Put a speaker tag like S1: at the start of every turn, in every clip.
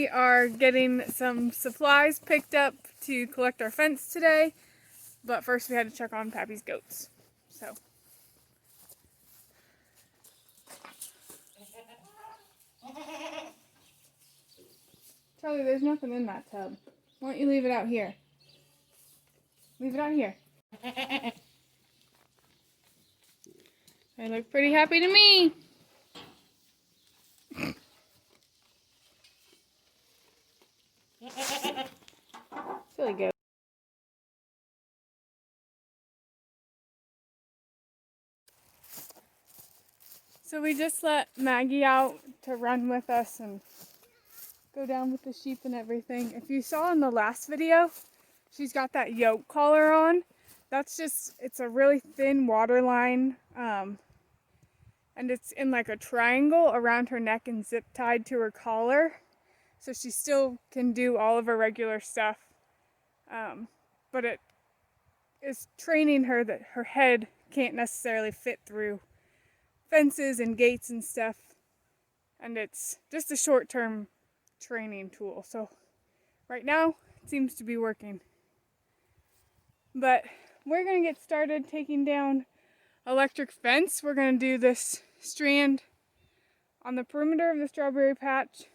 S1: We are getting some supplies picked up to collect our fence today, but first we had to check on Pappy's goats. So. Charlie, there's nothing in that tub. Why don't you leave it out here? Leave it out here. They look pretty happy to me. Silly goat. So we just let Maggie out to run with us and go down with the sheep and everything. If you saw in the last video, she's got that yoke collar on. That's just, it's a really thin water line, and it's in like a triangle around her neck and zip tied to her collar. So she still can do all of her regular stuff, but it is training her that her head can't necessarily fit through fences and gates and stuff, and it's just a short-term training tool. So right now it seems to be working, but we're gonna get started taking down electric fence. We're gonna do this strand on the perimeter of the strawberry patch.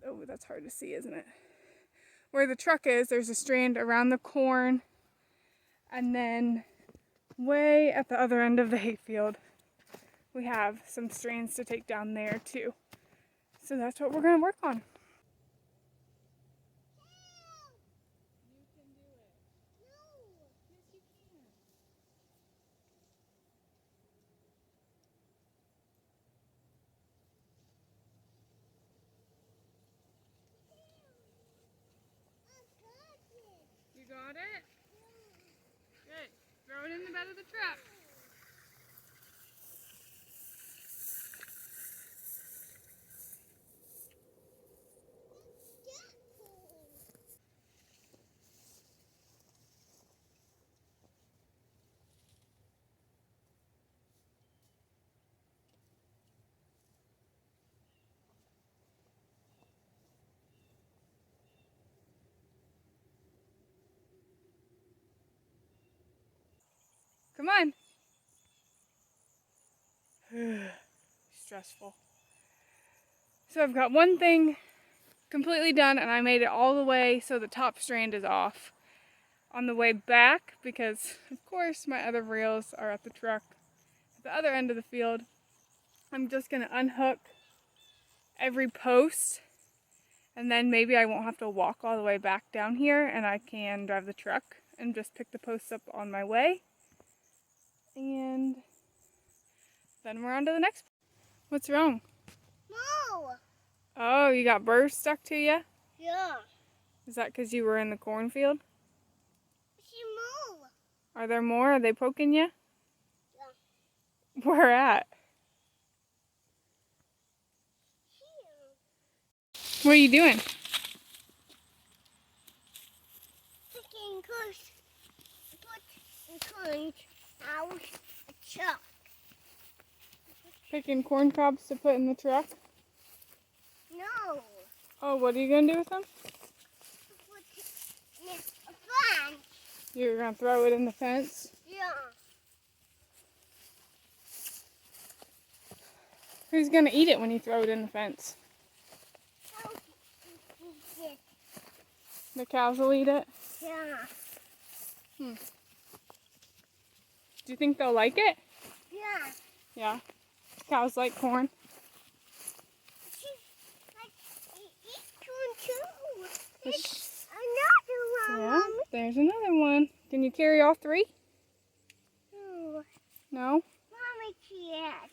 S1: Oh, that's hard to see, isn't it? Where the truck is, there's a strand around the corn, and then way at the other end of the hayfield we have some strands to take down there too. So that's what we're going to work on. You can do it. No. Yes, you can. You got it? Good. Throw it in the bed of the truck. Come on. Stressful. So I've got one thing completely done, and I made it all the way so the top strand is off. On the way back, because of course my other reels are at the truck at the other end of the field, I'm just going to unhook every post, and then maybe I won't have to walk all the way back down here, and I can drive the truck and just pick the posts up on my way. And then we're on to the next. What's wrong?
S2: No.
S1: Oh, you got burrs stuck to you?
S2: Yeah.
S1: Is that because you were in the cornfield?
S2: She moved.
S1: Are there more? Are they poking you?
S2: Yeah.
S1: Where at?
S2: Here.
S1: What are you doing?
S2: Picking corns. Put corns out a truck.
S1: Picking corn cobs to put in the truck?
S2: No.
S1: Oh, what are you going to do with them?
S2: Put in a fence.
S1: You're going to throw it in the fence?
S2: Yeah.
S1: Who's going to eat it when you throw it in the fence?
S2: How do you eat it?
S1: The cows will eat it?
S2: Yeah.
S1: Do you think they'll like it?
S2: Yeah.
S1: Yeah. Cows like corn.
S2: She like eat corn too.
S1: Yes.
S2: It's another one.
S1: Yeah, there's another one. Can you carry all three?
S2: No.
S1: No?
S2: Mommy can't.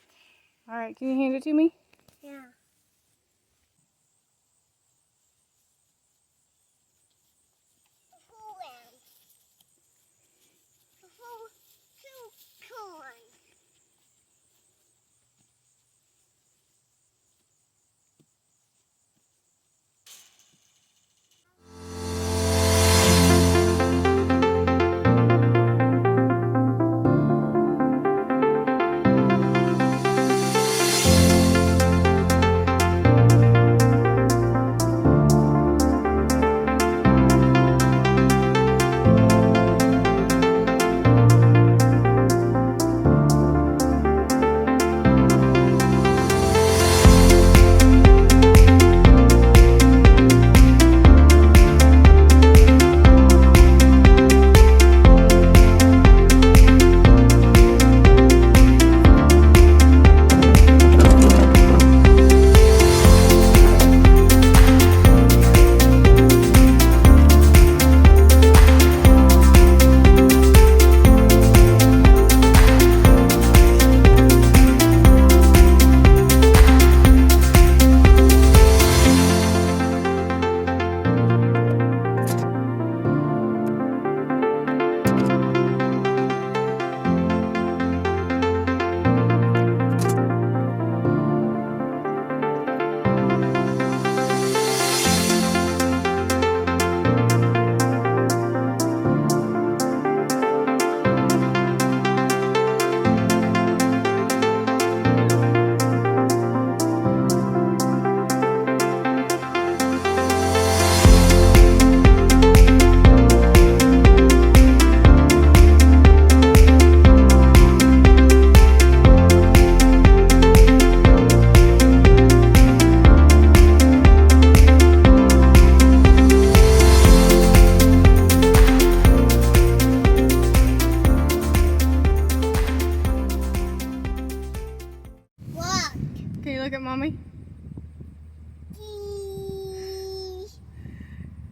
S1: All right, can you hand it to me?
S2: Yeah.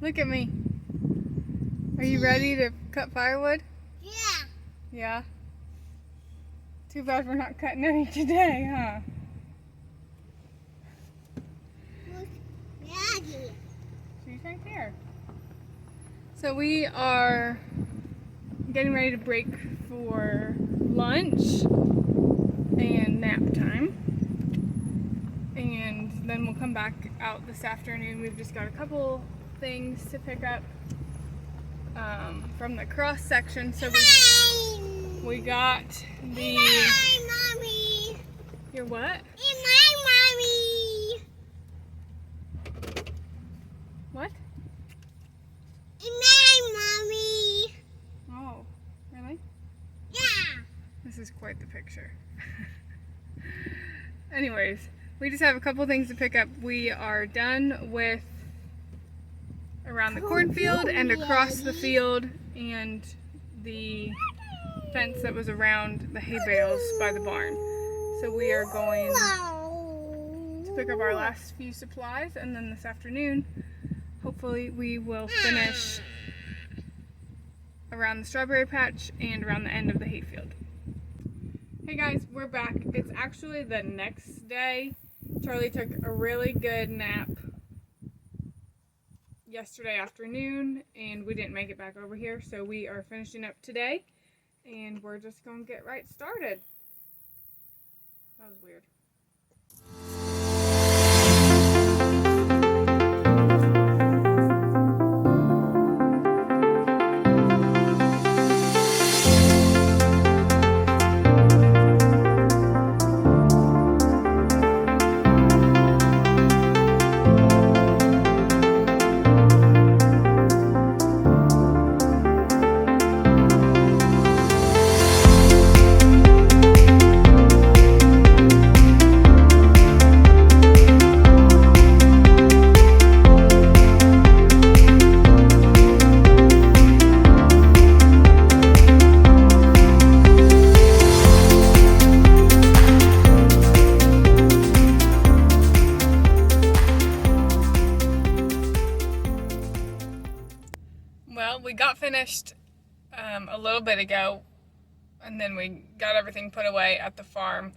S1: Look at me. Are you ready to cut firewood?
S2: Yeah.
S1: Yeah. Too bad we're not cutting any today, huh?
S2: Look, Maggie.
S1: She's right there. So we are getting ready to break for lunch and nap time. And then we'll come back out this afternoon. We've just got a couple things to pick up from the cross section. So we got the...
S2: My mommy.
S1: Your what?
S2: And my mommy.
S1: What?
S2: And my mommy.
S1: Oh, really?
S2: Yeah.
S1: This is quite the picture. Anyways, we just have a couple things to pick up. We are done with around the cornfield and across the field and the fence that was around the hay bales by the barn. So we are going to pick up our last few supplies, and then this afternoon hopefully we will finish around the strawberry patch and around the end of the hayfield. Hey guys, we're back. It's actually the next day. Charlie took a really good nap yesterday afternoon and we didn't make it back over here, so we are finishing up today and we're just going to get right started. That was weird. Well, we got finished a little bit ago, and then we got everything put away at the farm.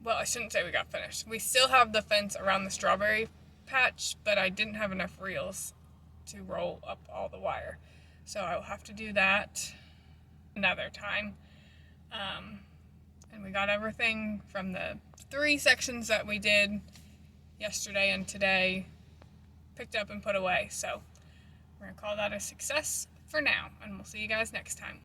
S1: Well, I shouldn't say we got finished. We still have the fence around the strawberry patch, but I didn't have enough reels to roll up all the wire. So I will have to do that another time. And we got everything from the 3 sections that we did yesterday and today picked up and put away. So we're going to call that a success for now, and we'll see you guys next time.